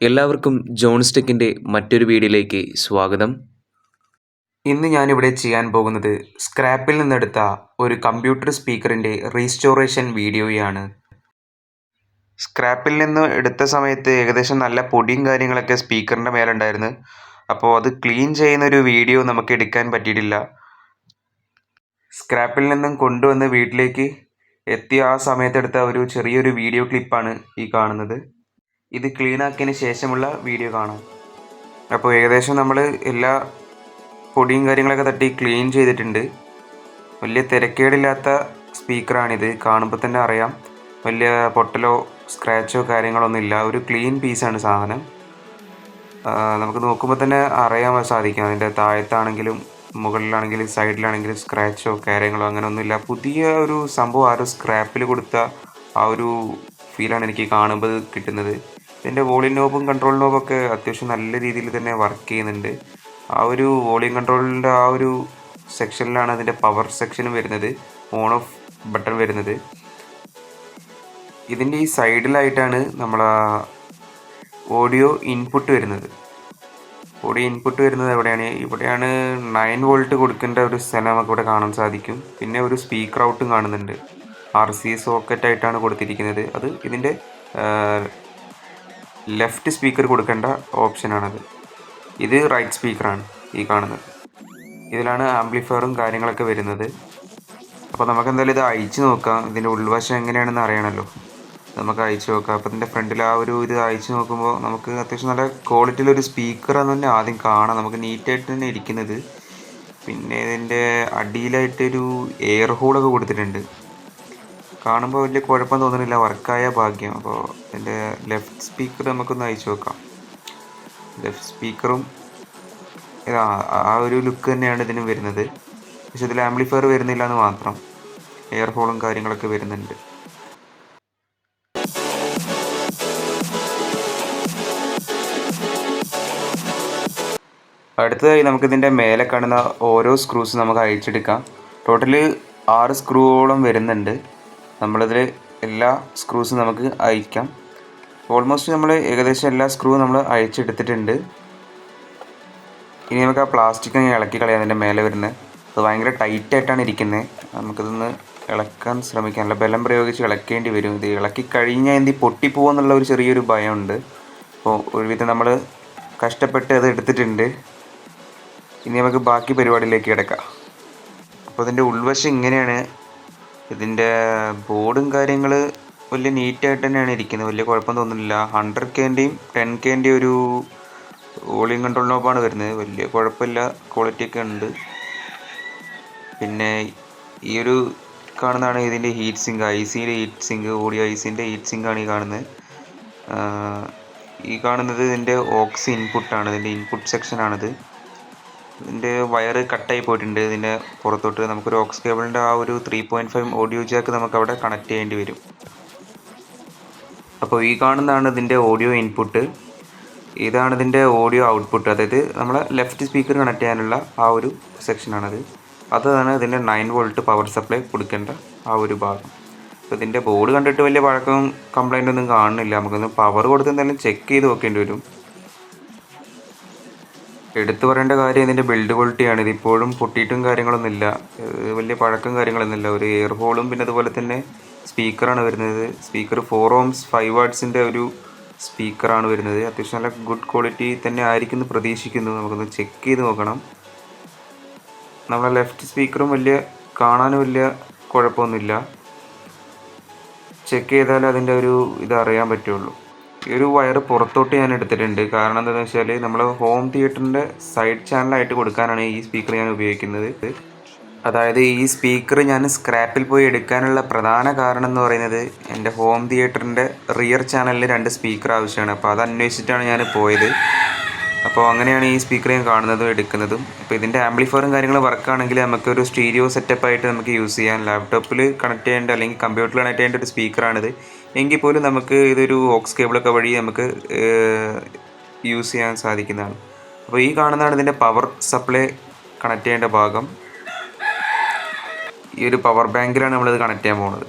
എല്ലാവർക്കും ജോൺസ് ടെക്കിൻ്റെ മറ്റൊരു വീഡിയോയിലേക്ക് സ്വാഗതം. ഇന്ന് ഞാനിവിടെ ചെയ്യാൻ പോകുന്നത് സ്ക്രാപ്പിൽ നിന്നെടുത്ത ഒരു കമ്പ്യൂട്ടർ സ്പീക്കറിൻ്റെ റീസ്റ്റോറേഷൻ വീഡിയോയാണ്. സ്ക്രാപ്പിൽ നിന്ന് എടുത്ത സമയത്ത് ഏകദേശം നല്ല പൊടിയും കാര്യങ്ങളൊക്കെ സ്പീക്കറിൻ്റെ മേലുണ്ടായിരുന്നു. അപ്പോൾ അത് ക്ലീൻ ചെയ്യുന്നൊരു വീഡിയോ നമുക്ക് എടുക്കാൻ പറ്റിയിട്ടില്ല. സ്ക്രാപ്പിൽ നിന്നും കൊണ്ടുവന്ന് വീട്ടിലേക്ക് എത്തിയ ആ സമയത്തെടുത്ത ഒരു ചെറിയൊരു വീഡിയോ ക്ലിപ്പാണ് ഈ കാണുന്നത്. ഇത് ക്ലീൻ ആക്കിയതിന് ശേഷമുള്ള വീഡിയോ കാണാം. അപ്പോൾ ഏകദേശം നമ്മൾ എല്ലാ പൊടിയും കാര്യങ്ങളൊക്കെ തട്ടി ക്ലീൻ ചെയ്തിട്ടുണ്ട്. വലിയ തിരക്കേടില്ലാത്ത സ്പീക്കറാണിത്. കാണുമ്പോൾ തന്നെ അറിയാം, വലിയ പൊട്ടലോ സ്ക്രാച്ചോ കാര്യങ്ങളൊന്നും ഇല്ല. ഒരു ക്ലീൻ പീസാണ് സാധനം. നമുക്ക് നോക്കുമ്പോൾ തന്നെ അറിയാൻ സാധിക്കും. അതിൻ്റെ താഴത്താണെങ്കിലും മുകളിലാണെങ്കിലും സൈഡിലാണെങ്കിലും സ്ക്രാച്ചോ കാര്യങ്ങളോ അങ്ങനെ ഒന്നുമില്ല. പുതിയ ഒരു സംഭവം ആരും സ്ക്രാപ്പിൽ കൊടുത്ത ആ ഒരു ഫീലാണ് എനിക്ക് കാണുമ്പോൾ കിട്ടുന്നത്. ഇതിൻ്റെ വോളിയം നോബും കൺട്രോൾ നോബൊക്കെ അത്യാവശ്യം നല്ല രീതിയിൽ തന്നെ വർക്ക് ചെയ്യുന്നുണ്ട്. ആ ഒരു വോളിയം കൺട്രോളിൻ്റെ ആ ഒരു സെക്ഷനിലാണ് അതിൻ്റെ പവർ സെക്ഷനും വരുന്നത്, ഓൺ ഓഫ് ബട്ടൺ വരുന്നത്. ഇതിൻ്റെ ഈ സൈഡിലായിട്ടാണ് നമ്മൾ ഓഡിയോ ഇൻപുട്ട് വരുന്നത്. ഓഡിയോ ഇൻപുട്ട് വരുന്നത് ഇവിടെയാണ് 9 വോൾട്ട് കൊടുക്കേണ്ട ഒരു സ്ഥലം നമുക്ക് ഇവിടെ കാണാൻ സാധിക്കും. പിന്നെ ഒരു സ്പീക്കർ ഔട്ടും കാണുന്നുണ്ട്. RC സോക്കറ്റായിട്ടാണ് കൊടുത്തിരിക്കുന്നത്. അത് ഇതിൻ്റെ ലെഫ്റ്റ് സ്പീക്കർ കൊടുക്കേണ്ട ഓപ്ഷനാണത്. ഇത് റൈറ്റ് സ്പീക്കറാണ് ഈ കാണുന്നത്. ഇതിലാണ് ആംപ്ലിഫയറും കാര്യങ്ങളൊക്കെ വരുന്നത്. അപ്പോൾ നമുക്ക് എന്തായാലും ഇത് അയച്ചു നോക്കാം. ഇതിൻ്റെ ഉൾവശം എങ്ങനെയാണെന്ന് അറിയണമല്ലോ. നമുക്ക് അയച്ചു നോക്കാം. അപ്പോൾ ഇതിൻ്റെ ഫ്രണ്ടിൽ ആ ഒരു ഇത് അയച്ചു നോക്കുമ്പോൾ നമുക്ക് അത്യാവശ്യം നല്ല ക്വാളിറ്റിയിലൊരു സ്പീക്കറാന്ന് തന്നെ ആദ്യം കാണാം. നമുക്ക് നീറ്റായിട്ട് തന്നെ ഇരിക്കുന്നത്. പിന്നെ ഇതിൻ്റെ അടിയിലായിട്ടൊരു എയർ ഹോളൊക്കെ കൊടുത്തിട്ടുണ്ട്. കാണുമ്പോൾ വലിയ കുഴപ്പം തോന്നുന്നില്ല, വർക്കായ ഭാഗ്യം. അപ്പോൾ ഇതിൻ്റെ ലെഫ്റ്റ് സ്പീക്കർ നമുക്കൊന്ന് അയച്ചു നോക്കാം. ലെഫ്റ്റ് സ്പീക്കറും ആ ഒരു ലുക്ക് തന്നെയാണ് ഇതിനും വരുന്നത്. പക്ഷെ ഇതിൽ ആംപ്ലിഫയർ വരുന്നില്ല എന്ന് മാത്രം. എയർ ഹോളും കാര്യങ്ങളൊക്കെ വരുന്നുണ്ട്. അടുത്തതായി നമുക്കിതിൻ്റെ മേലെ കാണുന്ന ഓരോ സ്ക്രൂസ് നമുക്ക് അയച്ചെടുക്കാം. ടോട്ടല് 6 സ്ക്രൂവോളം വരുന്നുണ്ട്. നമ്മളിതിൽ എല്ലാ സ്ക്രൂസും നമുക്ക് അയക്കാം. ഓൾമോസ്റ്റ് നമ്മൾ ഏകദേശം എല്ലാ സ്ക്രൂവും നമ്മൾ അയച്ചെടുത്തിട്ടുണ്ട്. ഇനി നമുക്ക് ആ പ്ലാസ്റ്റിക് അങ്ങ് ഇളക്കി കളയാം. അതിൻ്റെ മേലെ വരുന്നത് അത് ഭയങ്കര ടൈറ്റായിട്ടാണ് ഇരിക്കുന്നത്. നമുക്കിതൊന്ന് ഇളക്കാൻ ശ്രമിക്കാം. നല്ല ബലം പ്രയോഗിച്ച് ഇളക്കേണ്ടി വരും. ഇത് ഇളക്കി കഴിഞ്ഞാൽ എന്ത് പൊട്ടിപ്പോകുമെന്നുള്ള ഒരു ചെറിയൊരു ഭയമുണ്ട്. അപ്പോൾ ഒരുവിധം നമ്മൾ കഷ്ടപ്പെട്ട് അത് എടുത്തിട്ടുണ്ട്. ഇനി നമുക്ക് ബാക്കി പരിപാടിയിലേക്ക് കിടക്കാം. അപ്പോൾ ഇതിൻ്റെ ഉൾവശം ഇങ്ങനെയാണ്. ഇതിൻ്റെ ബോർഡും കാര്യങ്ങൾ വലിയ നീറ്റായിട്ട് തന്നെയാണ് ഇരിക്കുന്നത്. വലിയ കുഴപ്പം തോന്നുന്നില്ല. 100Kൻ്റെയും 10Kൻ്റെയും ഒരു വോളിയം കൺട്രോൾ നോബാണ് വരുന്നത്. വലിയ കുഴപ്പമില്ല, ക്വാളിറ്റിയൊക്കെ ഉണ്ട്. പിന്നെ ഈ ഒരു കാണുന്നതാണ് ഇതിൻ്റെ ഹീറ്റ് സിങ്ക്, ICയുടെ ഹീറ്റ് സിങ്ക്, ഓഡിയോ ICൻ്റെ ഹീറ്റ് സിങ്കാണ് ഈ കാണുന്നത്. ഈ കാണുന്നത് ഇതിൻ്റെ ഓക്സ് ഇൻപുട്ടാണ്. ഇതിൻ്റെ ഇൻപുട്ട് സെക്ഷനാണിത്. ഇതിൻ്റെ വയറ് കട്ടായി പോയിട്ടുണ്ട്. ഇതിൻ്റെ പുറത്തോട്ട് നമുക്കൊരു ഓക്സ് കേബിളിൻ്റെ ആ ഒരു 3.5 ഓഡിയോ ജാക്ക് നമുക്കവിടെ കണക്ട് ചെയ്യേണ്ടി വരും. അപ്പോൾ ഈ കാണുന്നതാണ് ഇതിൻ്റെ ഓഡിയോ ഇൻപുട്ട്. ഇതാണ് ഇതിൻ്റെ ഓഡിയോ ഔട്ട്പുട്ട്. അതായത് നമ്മളെ ലെഫ്റ്റ് സ്പീക്കർ കണക്ട് ചെയ്യാനുള്ള ആ ഒരു സെക്ഷനാണത്. അതാണ് ഇതിൻ്റെ 9 വോൾട്ട് പവർ സപ്ലൈ കൊടുക്കേണ്ട ആ ഒരു ഭാഗം. അപ്പോൾ ഇതിൻ്റെ ബോർഡ് കണ്ടിട്ട് വലിയ പഴക്കവും കംപ്ലൈൻ്റ് ഒന്നും കാണുന്നില്ല. നമുക്കൊന്ന് പവർ കൊടുത്ത് എന്തായാലും ചെക്ക് ചെയ്ത് നോക്കേണ്ടി വരും. എടുത്തു പറയേണ്ട കാര്യം ഇതിൻ്റെ ബിൽഡ് ക്വാളിറ്റിയാണ്. ഇതിപ്പോഴും പൊട്ടിയിട്ടും കാര്യങ്ങളൊന്നുമില്ല, വലിയ പഴക്കം കാര്യങ്ങളൊന്നുമില്ല. ഒരു എയർ ഹോളും പിന്നെ അതുപോലെ തന്നെ സ്പീക്കറാണ് വരുന്നത്. സ്പീക്കർ 4 ohms 5 wattsൻ്റെ ഒരു സ്പീക്കറാണ് വരുന്നത്. അത്യാവശ്യം നല്ല ഗുഡ് ക്വാളിറ്റി തന്നെ ആയിരിക്കും എന്ന് പ്രതീക്ഷിക്കുന്നു. നമുക്കൊന്ന് ചെക്ക് ചെയ്ത് നോക്കണം. നമ്മളെ ലെഫ്റ്റ് സ്പീക്കറും കാണാനും വലിയ കുഴപ്പമൊന്നുമില്ല. ചെക്ക് ചെയ്താൽ അതിൻ്റെ ഒരു ഇതറിയാൻ പറ്റുള്ളൂ. ഈ ഒരു വയറ് പുറത്തോട്ട് ഞാൻ എടുത്തിട്ടുണ്ട്. കാരണം എന്താണെന്ന് വെച്ചാൽ നമ്മൾ ഹോം തിയേറ്ററിൻ്റെ സൈഡ് ചാനലായിട്ട് കൊടുക്കാനാണ് ഈ സ്പീക്കർ ഞാൻ ഉപയോഗിക്കുന്നത്. അതായത് ഈ സ്പീക്കർ ഞാൻ സ്ക്രാപ്പിൽ പോയി എടുക്കാനുള്ള പ്രധാന കാരണം എന്ന് പറയുന്നത് എൻ്റെ ഹോം തിയേറ്ററിൻ്റെ റിയർ ചാനലിൽ 2 സ്പീക്കർ ആവശ്യമാണ്. അപ്പോൾ അത് അന്വേഷിച്ചിട്ടാണ് ഞാൻ പോയത്. അപ്പോൾ അങ്ങനെയാണ് ഈ സ്പീക്കർ ഞാൻ കാണുന്നതും എടുക്കുന്നതും. അപ്പോൾ ഇതിൻ്റെ ആംപ്ലിഫയറും കാര്യങ്ങളും വർക്കാണെങ്കിൽ നമുക്കൊരു സ്റ്റീരിയോ സെറ്റപ്പായിട്ട് നമുക്ക് യൂസ് ചെയ്യാം. ലാപ്ടോപ്പിൽ കണക്ട് ചെയ്യേണ്ട അല്ലെങ്കിൽ കമ്പ്യൂട്ടറിൽ കണക്ട് ചെയ്യേണ്ട ഒരു സ്പീക്കറാണിത്. എങ്കിൽ പോലും നമുക്ക് ഇതൊരു ഓക്സ് കേബിളൊക്കെ വഴി നമുക്ക് യൂസ് ചെയ്യാൻ സാധിക്കുന്നതാണ്. അപ്പോൾ ഈ കാണുന്നതാണ് ഇതിൻ്റെ പവർ സപ്ലൈ കണക്ട് ചെയ്യേണ്ട ഭാഗം. ഈ ഒരു പവർ ബാങ്കിലാണ് നമ്മളിത് കണക്ട് ചെയ്യാൻ പോകുന്നത്.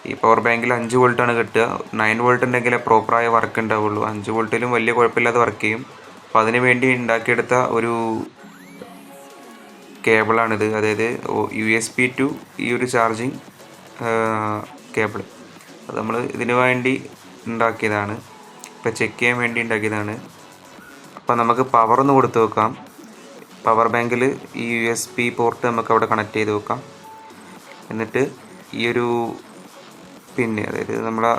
ഈ പവർ ബാങ്കിൽ 5 വോൾട്ടാണ് കിട്ടുക. 9 വോൾട്ട് ഉണ്ടെങ്കിലേ പ്രോപ്പറായ വർക്ക് ഉണ്ടാവുള്ളൂ. 5 വോൾട്ടിലും വലിയ കുഴപ്പമില്ലാതെ വർക്ക് ചെയ്യും. അപ്പോൾ അതിന് വേണ്ടി ഉണ്ടാക്കിയെടുത്ത ഒരു കേബിളാണിത്. അതായത് USB ടു ഈ ഒരു ചാർജിങ് കേബിൾ. അത് നമ്മൾ ഇതിനു വേണ്ടി ഉണ്ടാക്കിയതാണ്. ഇപ്പോൾ ചെക്ക് ചെയ്യാൻ വേണ്ടി ഉണ്ടാക്കിയതാണ്. അപ്പോൾ നമുക്ക് പവർ ഒന്ന് കൊടുത്ത് വെക്കാം. പവർ ബാങ്കിൽ ഈ USB പോർട്ട് നമുക്ക് അവിടെ കണക്ട് ചെയ്ത് വെക്കാം. എന്നിട്ട് ഈ ഒരു പിന്ന്, അതായത് നമ്മളെ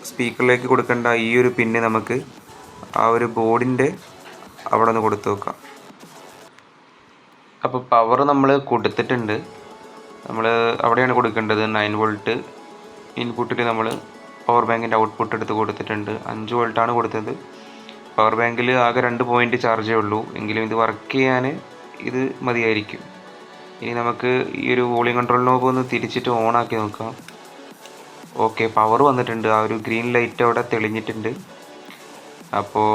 സ്പീക്കറിലേക്ക് കൊടുക്കേണ്ട ഈ ഒരു പിന്ന് നമുക്ക് ആ ഒരു ബോർഡിൻ്റെ അവിടെ ഒന്ന് കൊടുത്ത് വെക്കാം. അപ്പോൾ പവർ നമ്മൾ കൊടുത്തിട്ടുണ്ട്. നമ്മൾ അവിടെയാണ് കൊടുക്കേണ്ടത്. 9 വോൾട്ട് ഇൻപുട്ടിൽ നമ്മൾ പവർ ബാങ്കിൻ്റെ ഔട്ട്പുട്ട് എടുത്ത് കൊടുത്തിട്ടുണ്ട്. 5 വോൾട്ടാണ് കൊടുത്തത്. പവർ ബാങ്കിൽ ആകെ 2 പോയിൻ്റ് ചാർജേ ഉള്ളൂ. എങ്കിലും ഇത് വർക്ക് ചെയ്യാൻ ഇത് മതിയായിരിക്കും. ഇനി നമുക്ക് ഈ ഒരു വോളിയം കൺട്രോൾ നോബ് ഒന്ന് തിരിച്ചിട്ട് ഓണാക്കി നോക്കാം. ഓക്കെ, പവർ വന്നിട്ടുണ്ട്. ആ ഒരു ഗ്രീൻ ലൈറ്റ് അവിടെ തെളിഞ്ഞിട്ടുണ്ട്. അപ്പോൾ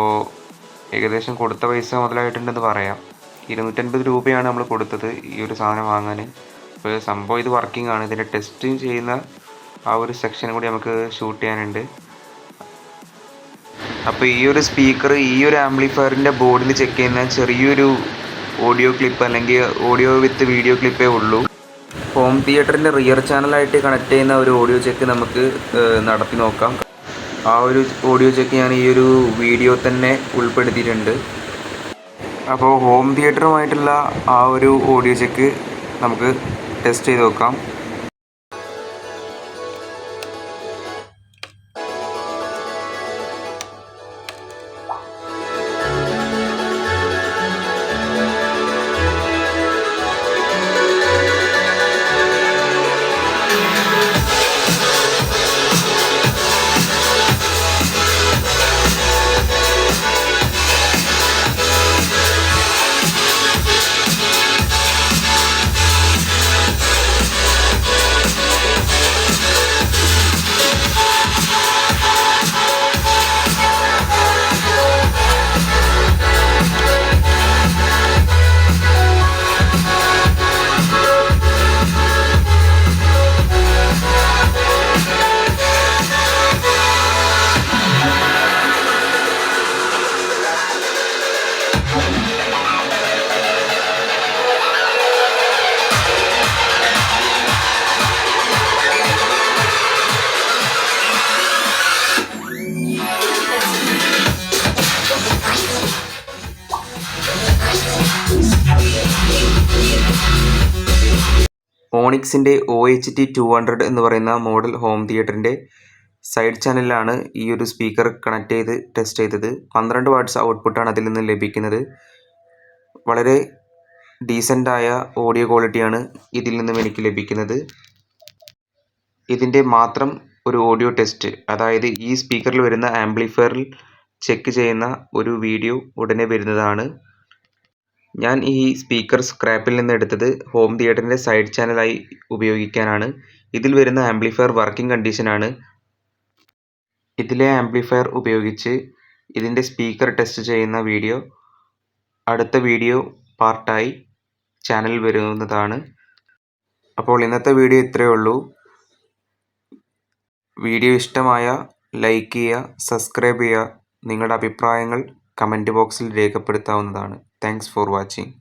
ഏകദേശം കൊടുത്ത പൈസ മുതലായിട്ടുണ്ടെന്ന് പറയാം. 250 രൂപയാണ് നമ്മൾ കൊടുത്തത് ഈ ഒരു സാധനം വാങ്ങാൻ. അപ്പോൾ സംഭവം ഇത് വർക്കിംഗ് ആണ്. ഇതിൻ്റെ ടെസ്റ്റിങ് ചെയ്യുന്ന ആ ഒരു സെക്ഷനും കൂടി നമുക്ക് ഷൂട്ട് ചെയ്യാനുണ്ട്. അപ്പോൾ ഈ ഒരു സ്പീക്കർ ഈ ഒരു ആംപ്ലിഫയറിൻ്റെ ബോർഡിൽ ചെക്ക് ചെയ്യുന്ന ചെറിയൊരു ഓഡിയോ ക്ലിപ്പ് അല്ലെങ്കിൽ ഓഡിയോ വിത്ത് വീഡിയോ ക്ലിപ്പേ ഉള്ളൂ. ഹോം തിയേറ്ററിൻ്റെ റിയർ ചാനലായിട്ട് കണക്ട് ചെയ്യുന്ന ഒരു ഓഡിയോ ചെക്ക് നമുക്ക് നടത്തി നോക്കാം. ആ ഒരു ഓഡിയോ ചെക്ക് ഞാൻ ഈ ഒരു വീഡിയോ തന്നെ ഉൾപ്പെടുത്തിയിട്ടുണ്ട്. അപ്പോൾ ഹോം തിയേറ്ററുമായിട്ടുള്ള ആ ഒരു ഓഡിയോ ചെക്ക് നമുക്ക് ടെസ്റ്റ് ചെയ്ത് നോക്കാം. ഓണിക്സിൻ്റെ OHT200 എന്ന് പറയുന്ന മോഡൽ ഹോം തിയേറ്ററിൻ്റെ സൈഡ് ചാനലിലാണ് ഈ ഒരു സ്പീക്കർ കണക്ട് ചെയ്ത് ടെസ്റ്റ് ചെയ്തത്. 12 വാട്ട്സ് ഔട്ട്പുട്ടാണ് അതിൽ നിന്ന് ലഭിക്കുന്നത്. വളരെ ഡീസൻ്റായ ഓഡിയോ ക്വാളിറ്റിയാണ് ഇതിൽ നിന്നും എനിക്ക് ലഭിക്കുന്നത്. ഇതിൻ്റെ മാത്രം ഒരു ഓഡിയോ ടെസ്റ്റ്, അതായത് ഈ സ്പീക്കറിൽ വരുന്ന ആംപ്ലിഫയറിൽ ചെക്ക് ചെയ്യുന്ന ഒരു വീഡിയോ ഉടനെ വരുന്നതാണ്. ഞാൻ ഈ സ്പീക്കർ സ്ക്രാപ്പിൽ നിന്ന് എടുത്തത് ഹോം തിയേറ്ററിൻ്റെ സൈഡ് ചാനലായി ഉപയോഗിക്കാനാണ്. ഇതിൽ വരുന്ന ആംപ്ലിഫയർ വർക്കിംഗ് കണ്ടീഷനാണ്. ഇതിലെ ആംപ്ലിഫയർ ഉപയോഗിച്ച് ഇതിൻ്റെ സ്പീക്കർ ടെസ്റ്റ് ചെയ്യുന്ന വീഡിയോ അടുത്ത വീഡിയോ പാർട്ടായി ചാനലിൽ വരുന്നതാണ്. അപ്പോൾ ഇന്നത്തെ വീഡിയോ ഇത്രയേ ഉള്ളൂ. വീഡിയോ ഇഷ്ടമായ ലൈക്ക് ചെയ്യുക, സബ്സ്ക്രൈബ് ചെയ്യുക. നിങ്ങളുടെ അഭിപ്രായങ്ങൾ കമൻറ്റ് ബോക്സിൽ രേഖപ്പെടുത്താവുന്നതാണ്. Thanks for watching.